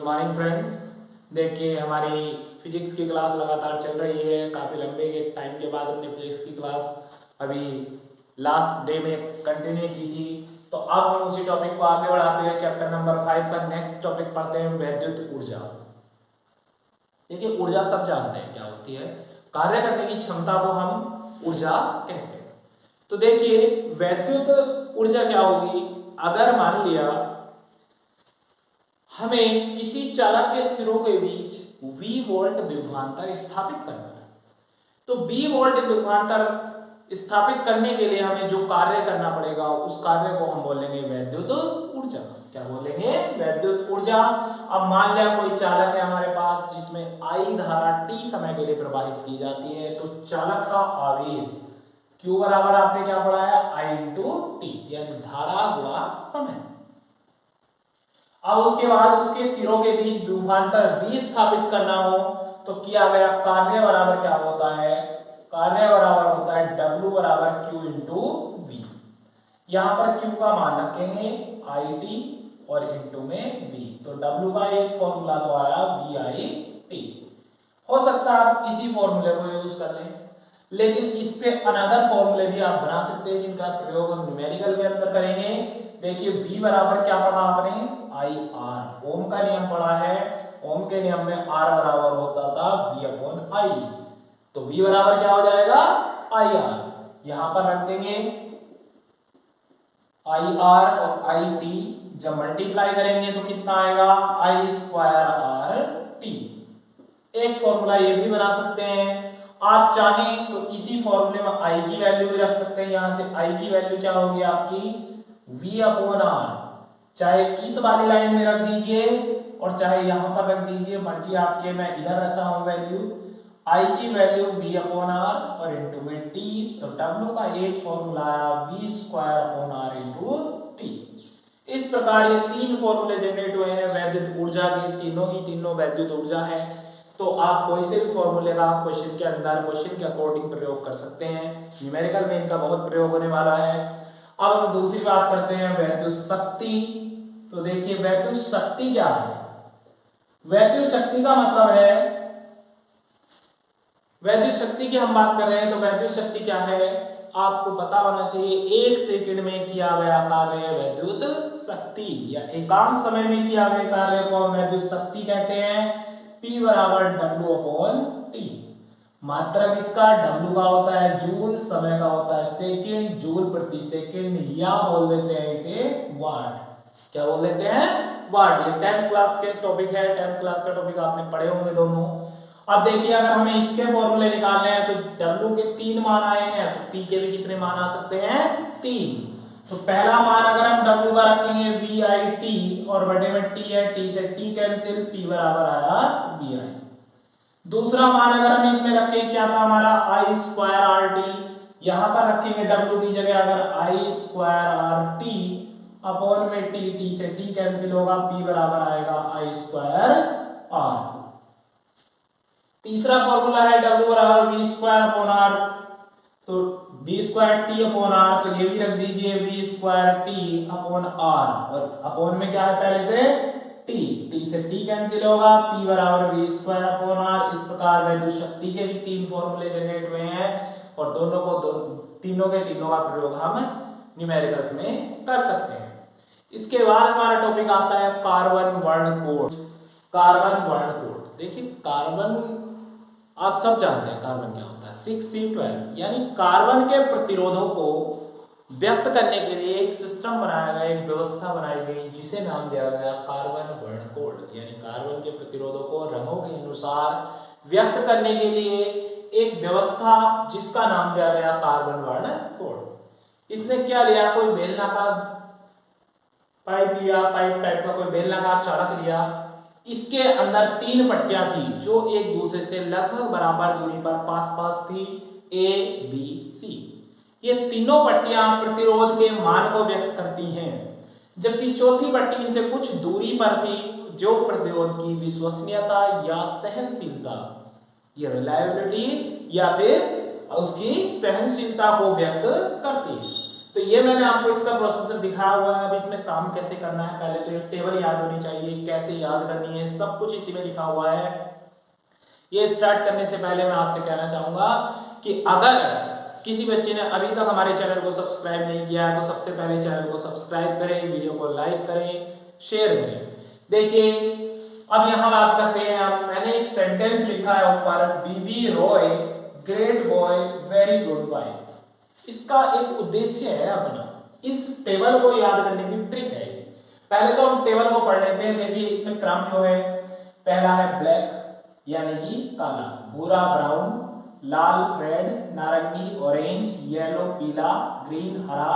Morning friends. देखिए हमारी physics की क्लास लगातार चल रही है। काफ़ी लंबे के टाइम के बाद हमने फिजिक्स की क्लास अभी लास्ट डे में कंटिन्यू की थी। तो अब हम उसी टॉपिक को आगे बढ़ाते हुए चैप्टर नंबर 5 का नेक्स्ट टॉपिक पढ़ते हैं, वैद्युत ऊर्जा। देखिए ऊर्जा सब जानते हैं क्या होती है, कार्य करने की क्षमता को हम ऊर्जा कहते हैं। तो देखिए वैद्युत ऊर्जा क्या होगी, अगर मान लिया हमें किसी चालक के सिरों के बीच V वोल्ट विभवांतर स्थापित करना है, तो V वोल्ट विभवांतर स्थापित करने के लिए हमें जो कार्य करना पड़ेगा उस कार्य को हम बोलेंगे वैद्युत ऊर्जा। क्या बोलेंगे? वैद्युत ऊर्जा। अब मान लिया कोई चालक है हमारे पास जिसमें I धारा T समय के लिए प्रवाहित की जाती है, तो चालक का आवेश Q बराबर आपने क्या पढ़ा है, I इंटू T, यानी धारा गुणा समय। अब उसके बाद उसके सिरों के बीच विभवांतर V स्थापित करना हो तो किया गया कार्य बराबर क्या होता है, कार्य बराबर होता है W बराबर Q इंटू V। यहां पर Q का मान रखेंगे IT और इंटू में V, तो W का एक फॉर्मूला तो आया VIT। हो सकता है आप इसी फॉर्मूले को यूज कर लें, लेकिन इससे अनदर फॉर्मूले भी आप बना सकते हैं जिनका प्रयोग हम न्यूमेरिकल के अंदर करेंगे। देखिए V बराबर क्या पढ़ा आपने, IR, ओम का नियम पढ़ा है। ओम के नियम में R बराबर होता था V अपॉन I, तो V बराबर क्या हो जाएगा, IR। यहां पर रख देंगे IR और IT, जब मल्टीप्लाई करेंगे तो कितना आएगा, I स्क्वायर RT। एक फॉर्मूला ये भी बना सकते हैं, आप चाहें तो इसी फॉर्मूले में I की वैल्यू भी रख सकते हैं। यहां से I की वैल्यू क्या होगी आपकी, V अपॉन R, चाहे इस वाली लाइन में रख दीजिए और चाहे यहां पर रख दीजिए, मर्जी आपके, मैं इधर रख रहा हूं वैल्यू। I की वैल्यू V अपॉन R और इंटू में T, तो W का एक फॉर्मूला आया V square upon R into T। इस प्रकार ये तीन फॉर्मूले जनरेट हुए हैं वैद्युत ऊर्जा के, तीनों वैद्युत ऊर्जा है। तो आप कोई से भी फॉर्मूले का क्वेश्चन के अंदर क्वेश्चन के अकॉर्डिंग प्रयोग कर सकते हैं। न्यूमेरिकल में इनका बहुत प्रयोग होने वाला है। अब हम दूसरी बात करते हैं वैद्युत शक्ति। तो देखिए वैद्युत शक्ति क्या है, वैद्युत शक्ति का मतलब है, वैद्युत शक्ति की हम बात कर रहे हैं तो वैद्युत शक्ति क्या है आपको पता होना चाहिए। एक सेकंड में किया गया कार्य वैद्युत शक्ति, या एकांश समय में किया गया कार्य को हम वैद्युत शक्ति कहते हैं। P बराबर W अपॉन T। मात्रक इसका W का होता है जूल, समय का होता है सेकंड, जूल प्रति सेकंड, या बोल देते हैं इसे वाट। क्या बोल देते हैं, वाट। ये 10th क्लास के टॉपिक है, 10th क्लास का टॉपिक आपने पढ़े होंगे दोनों। अब देखिए अगर हमें इसके फॉर्मूले निकालने हैं तो W के 3 मान आए हैं, तो P के भी कितने मान आ सकते हैं, 3। तो पहला मान अगर हम W का रखेंगे VIT और बटे में T है, T से T कैंसिल, P बराबर आया VI। दूसरा मान अगर हम इसमें रखें, क्या था हमारा I स्क्वायर RT, यहां पर रखेंगे W की जगह अगर I स्क्वायर RT अपॉन में T से T कैंसिल होगा, P बराबर आएगा I स्क्वायर R। तीसरा फॉर्मूला है W बराबर V स्क्वायर अपॉन R, तो V square T upon R, तो ये भी रख दीजिए V square T upon R, और अपॉन में क्या है पहले से T से T कैंसिल होगा, P बराबर V स्क्वायर अपॉन R। इस प्रकार वैद्युत शक्ति के भी तीन फॉर्मूले जनरेट हुए हैं और तीनों के तीनों का प्रयोग हम न्यूमेरिकल्स में कर सकते हैं। इसके बाद हमारा टॉपिक आता है कार्बन वर्णकोड। कार्बन वर्णकोड, देखिए कार्बन आप सब जानते हैं कार्बन क्या होता है, 6C12, यानी कार्बन के प्रतिरोधों को व्यक्त करने के लिए एक सिस्टम बनाया गया, एक व्यवस्था बनाई गई जिसे नाम दिया गया कार्बन वर्णकोड। यानी कार्बन के प्रतिरोधों को रंगों के अनुसार व्यक्त करने के लिए एक व्यवस्था जिसका नाम दिया गया कार्बन वर्णकोड। इसने क्या लिया, कोई बेलनाकार पाइप लिया, पाइप टाइप का कोई बेलनाकार चालक लिया, इसके अंदर 3 पट्टियां थी जो एक दूसरे से लगभग बराबर दूरी पर पास थी, A B C। ये तीनों पट्टियां प्रतिरोध के मान को व्यक्त करती हैं, जबकि चौथी पट्टी इनसे कुछ दूरी पर थी जो प्रतिरोध की विश्वसनीयता या सहनशीलता, या रिलायबिलिटी या फिर उसकी सहनशीलता को व्यक्त करती है। तो ये मैंने आपको इसका प्रोसेसर दिखाया हुआ है। अब इसमें काम कैसे करना है, पहले तो ये टेबल याद होनी चाहिए, कैसे याद करनी है, सब कुछ इसी में लिखा हुआ है। ये स्टार्ट करने से पहले मैं आपसे कहना चाहूंगा कि अगर किसी बच्चे ने अभी तक हमारे चैनल को सब्सक्राइब नहीं किया है तो सबसे पहले चैनल को सब्सक्राइब करें, वीडियो को लाइक करें, शेयर करें। देखिए अब यहाँ बात करते हैं। अब मैंने एक सेंटेंस लिखा है ऊपर, BB Roy great boy very good wife. इसका एक उद्देश्य है अपना, इस टेबल को याद करने की ट्रिक है। पहले तो हम टेबल को पढ़ लेते हैं। देखिए इसमें क्रम जो है, पहला है ब्लैक यानी कि काला, भूरा ब्राउन, लाल रेड, नारंगी ऑरेंज, येलो पीला, ग्रीन हरा,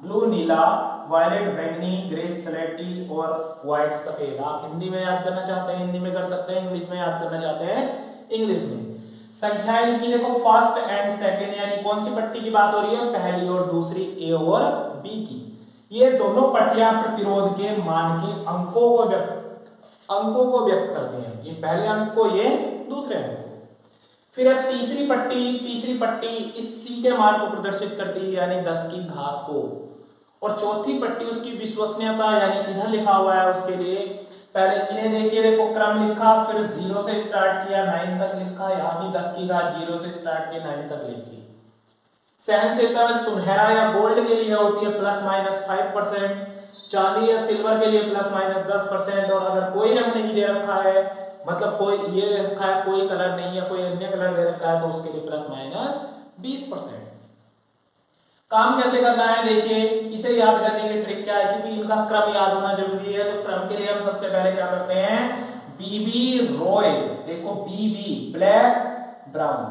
ब्लू नीला, वायलेट बैंगनी, ग्रे सलेटी और व्हाइट सफेद। आप हिंदी में याद करना चाहते हैं हिंदी में कर सकते हैं, इंग्लिश में याद करना चाहते हैं इंग्लिश में। संख्याएं लिखी देखो, फर्स्ट एंड सेकंड, यानी कौन सी पट्टी की बात हो रही है, पहली और दूसरी, ए और बी की। ये दोनों पट्टियां प्रतिरोध के मान के अंकों को व्यक्त करती हैं। ये पहले अंक को, ये दूसरे अंक को। फिर अब तीसरी पट्टी इस सी के मान को प्रदर्शित करती है यानी 10 की घात को। और चौथी पट्टी उसकी विश्वसनीयता यानी इधर लिखा हुआ है उसके लिए। पहले इन्हें देखिए, देखो क्रम लिखा, फिर 0 से स्टार्ट किया 9 तक लिखा, यहाँ भी 10 की घात 0 से स्टार्ट किया 9 तक लिखी। सहनशीलता सुनहरा या गोल्ड के लिए होती है ±5%, चांदी या सिल्वर के लिए ±10%, और अगर कोई रंग नहीं दे रखा है, मतलब कोई ये रखा है कोई कलर नहीं या कोई अन्य कलर दे रखा है, तो उसके लिए ±20%। काम कैसे करना है देखिए, इसे याद करने की ट्रिक क्या है, क्योंकि इनका क्रम याद होना जरूरी है। तो क्रम के लिए हम सबसे पहले क्या करते हैं, बीबी रॉय, देखो बीबी ब्लैक ब्राउन,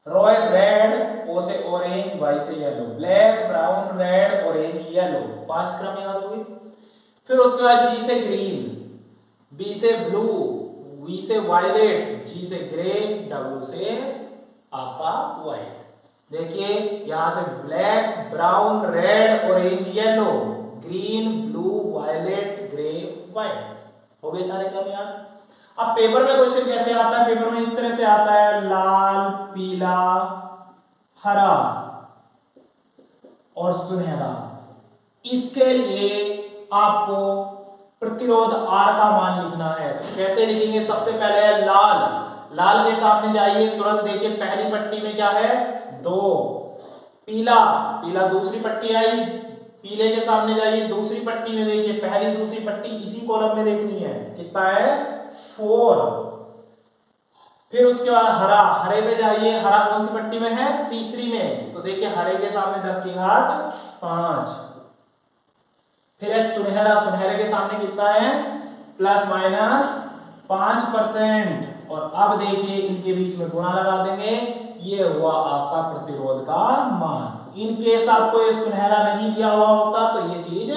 रॉय रेड, ओ से ऑरेंज, वाई से yellow, black brown red orange yellow, 5 क्रम याद हो गए। फिर उसके बाद जी से ग्रीन, बी से ब्लू, वी से वायलेट, जी से ग्रे, डब्ल्यू से आपका व्हाइट। देखिए यहां से black brown red orange yellow, green blue violet grey white, हो गए सारे क्रम याद। अब पेपर में क्वेश्चन कैसे आता है, पेपर में इस तरह से आता है, लाल पीला हरा और सुनहरा। इसके लिए आपको प्रतिरोध R का मान लिखना है। तो कैसे लिखेंगे, सबसे पहले लाल के सामने जाइए तुरंत, देखिए पहली पट्टी में क्या है 2, पीला दूसरी पट्टी आई, पीले के सामने जाइए दूसरी पट्टी में, देखिए पहली दूसरी पट्टी इसी कॉलम में देखनी है, कितना है 4। फिर उसके बाद हरे पे जाइए, हरा कौन सी पट्टी में है, तीसरी में, तो देखिए हरे के सामने 10 की घात 5। फिर एक सुनहरे के सामने कितना है ±5%। और अब देखिए इनके बीच में गुणा लगा देंगे, ये हुआ आपका प्रतिरोध का मान। इन केस आपको ये सुनहरा नहीं दिया हुआ होता तो ये चीज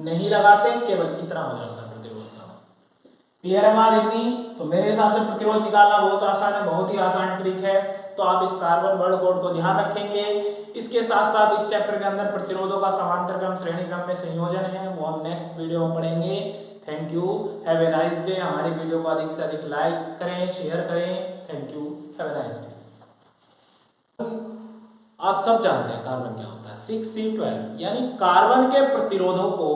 नहीं लगाते, केवल इतना हो जाता प्रतिरोध का। क्लियर है बात इतनी। तो मेरे हिसाब से प्रतिरोध निकालना बहुत आसान है, बहुत ही आसान ट्रिक है। तो आप इस कार्बन वर्ड कोड को ध्यान रखेंगे। इसके साथ साथ इस चैप्टर के अंदर प्रतिरोधों का समांतर क्रम श्रेणी क्रम में संयोजन है, वो हम नेक्स्ट वीडियो में पढ़ेंगे। Thank you, have a nice day. हमारी वीडियो को अधिक से अधिक लाइक करें, शेयर करें। Thank you, have a nice day. आप सब जानते हैं कार्बन क्या होता है, 6C12 यानी कार्बन के प्रतिरोधों को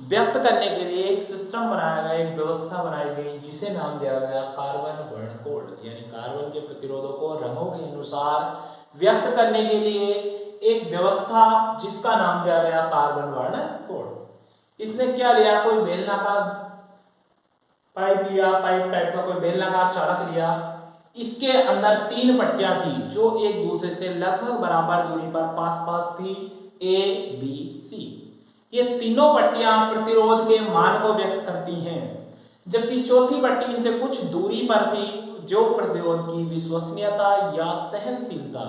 व्यक्त करने के लिए एक सिस्टम बनाया गया, एक व्यवस्था बनाई गई, जिसे नाम दिया गया कार्बन वर्ण कोड। यानी कार्बन के प्रतिरोधों को रंगों के अनुसार व्यक्त करने के लिए एक व्यवस्था, जिसका नाम दिया गया कार्बन वर्ण कोड। इसने क्या लिया, कोई बेलनाकार पाइप लिया, पाइप टाइप का कोई बेलनाकार चालक लिया। इसके अंदर 3 पट्टियां थी जो एक दूसरे से लगभग बराबर दूरी पर पास थी, A, B, C। ये तीनों पट्टियां प्रतिरोध के मान को व्यक्त करती हैं, जबकि चौथी पट्टी इनसे कुछ दूरी पर थी, जो प्रतिरोध की विश्वसनीयता या सहनशीलता,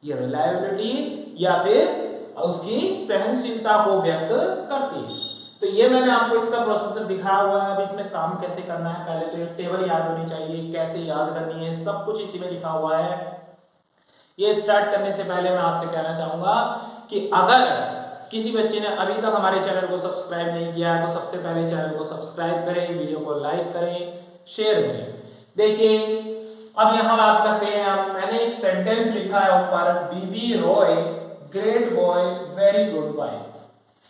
या रिलायबिलिटी या फिर उसकी सहनशीलता को व्यक्त करती है। तो ये मैंने आपको इसका प्रोसेसर दिखाया हुआ है। अब इसमें काम कैसे करना है, पहले तो ये टेबल याद होनी चाहिए, कैसे याद करनी है, सब कुछ इसी में लिखा हुआ है। ये स्टार्ट करने से पहले मैं आपसे कहना चाहूंगा कि अगर किसी बच्चे ने अभी तक हमारे चैनल को सब्सक्राइब नहीं किया है तो सबसे पहले चैनल को सब्सक्राइब करें, वीडियो को लाइक करें, शेयर करें। देखिए अब यहाँ बात करते हैं। अब मैंने एक सेंटेंस लिखा है ऊपर, BB Roy great boy, very good boy.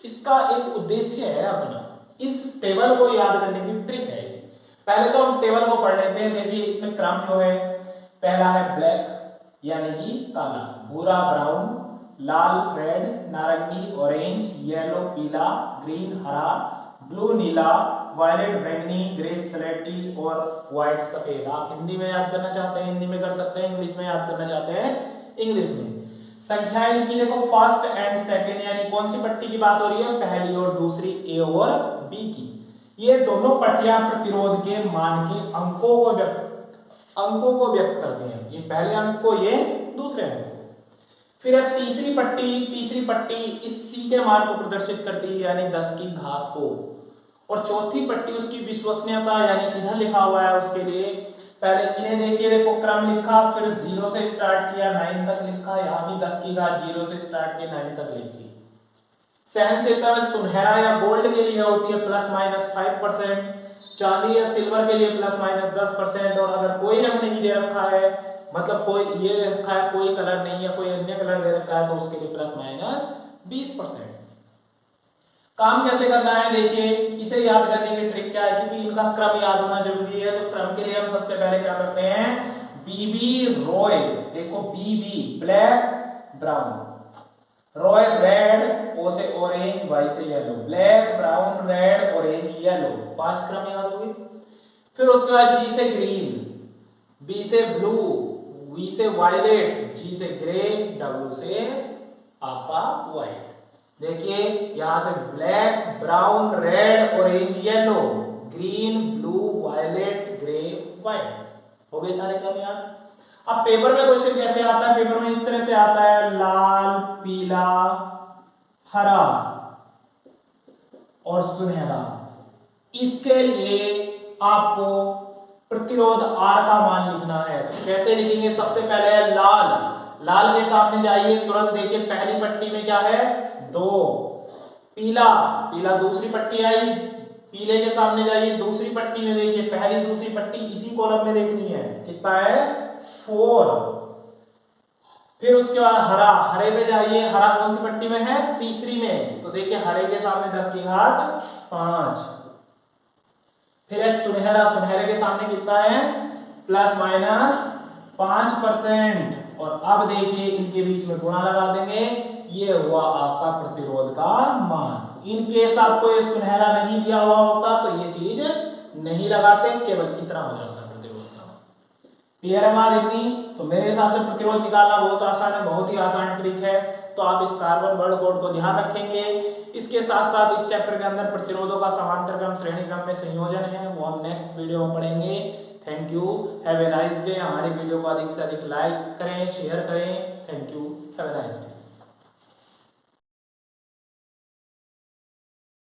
इसका एक उद्देश्य है अपना, इस टेबल को याद करने की ट्रिक है। पहले तो हम टेबल को पढ़ लेते हैं। देखिए इसमें क्रम जो है, पहला है ब्लैक यानी कि काला, भूरा ब्राउन, लाल रेड, नारंगी ऑरेंज, येलो पीला, ग्रीन हरा, ब्लू नीला, वायलेट बैंगनी, ग्रे स्लेटी और व्हाइट सफेद। आप हिंदी में याद करना चाहते हैं हिंदी में कर सकते हैं, इंग्लिश में याद करना चाहते हैं इंग्लिश में। संख्याएं इनकी देखो फर्स्ट एंड सेकंड, यानी कौन सी पट्टी की बात हो रही है, पहली और दूसरी, ए और बी की। ये दोनों पट्टियां प्रतिरोध के मान के अंकों को व्यक्त करती हैं। ये पहले अंक को, ये दूसरे अंक को। फिर अब तीसरी पट्टी इस सी के मान को प्रदर्शित करती है यानी 10 की घात को। और चौथी पट्टी उसकी विश्वसनीयता यानी इधर लिखा हुआ है उसके लिए। पहले इन्हें देखिए, देखो क्रम लिखा, फिर 0 से स्टार्ट किया 9 तक लिखा, यहां भी 10 की घात 0 से स्टार्ट की 9 तक लिखी। सहनशीलता सुनहरा या गोल्ड के लिए होती है ±5%, चांदी या सिल्वर के लिए ±10%। और अगर कोई रंग नहीं दे रखा है, मतलब कोई ये रखा है कोई कलर नहीं है, कोई अन्य कलर दे रखा है, तो उसके लिए ±20%। काम कैसे करना है देखिए, इसे याद करने की ट्रिक क्या है, क्योंकि इनका क्रम याद होना जरूरी है। तो क्रम के लिए हम सबसे पहले क्या करते हैं, बीबी रॉयल, देखो बीबी ब्लैक ब्राउन, रॉयल रेड, ओ से ऑरेंज, वाई से yellow, black brown red orange yellow, 5 क्रम याद हो गए। फिर उसके बाद जी से ग्रीन, बी से ब्लू, वी से वायलेट, जी से ग्रे, डब्ल्यू से आपका व्हाइट। देखिए यहां से black brown red orange yellow, green blue violet grey white, हो गए सारे क्रम याद। अब पेपर में क्वेश्चन कैसे आता है, पेपर में इस तरह से आता है, लाल पीला हरा और सुनहरा। इसके लिए आपको प्रतिरोध R का मान लिखना है। तो कैसे लिखेंगे, सबसे पहले है लाल के सामने जाइए तुरंत, देखिए पहली पट्टी में क्या है 2, पीला दूसरी पट्टी आई, पीले के सामने जाइए दूसरी पट्टी में, देखिए पहली दूसरी पट्टी इसी कॉलम में देखनी है, कितना है 4। फिर उसके बाद हरे पे जाइए, हरा कौन सी पट्टी में है, तीसरी में, तो देखिए हरे के सामने 10 की घात 5। फिर एक सुनहरे के सामने कितना है ±5%। और अब देखिए इनके बीच में गुणा लगा देंगे, ये हुआ आपका प्रतिरोध का मान। इन केस आपको ये सुनहरा नहीं दिया हुआ होता तो ये चीज नहीं लगाते, केवल इतना हो जाता प्रतिरोध का। क्लियर है बात इतनी? तो मेरे हिसाब से प्रतिरोध निकालना बहुत आसान है, बहुत ही आसान ट्रिक है। तो आप इस कार्बन वर्ड कोड को ध्यान रखेंगे। इसके साथ साथ इस चैप्टर के अंदर प्रतिरोधों का समांतर क्रम श्रेणी क्रम में संयोजन है, वो हम नेक्स्ट वीडियो में पढ़ेंगे। Thank you, have a nice day. हमारी वीडियो को अधिक से अधिक लाइक करें, शेयर करें। Thank you, have a nice day.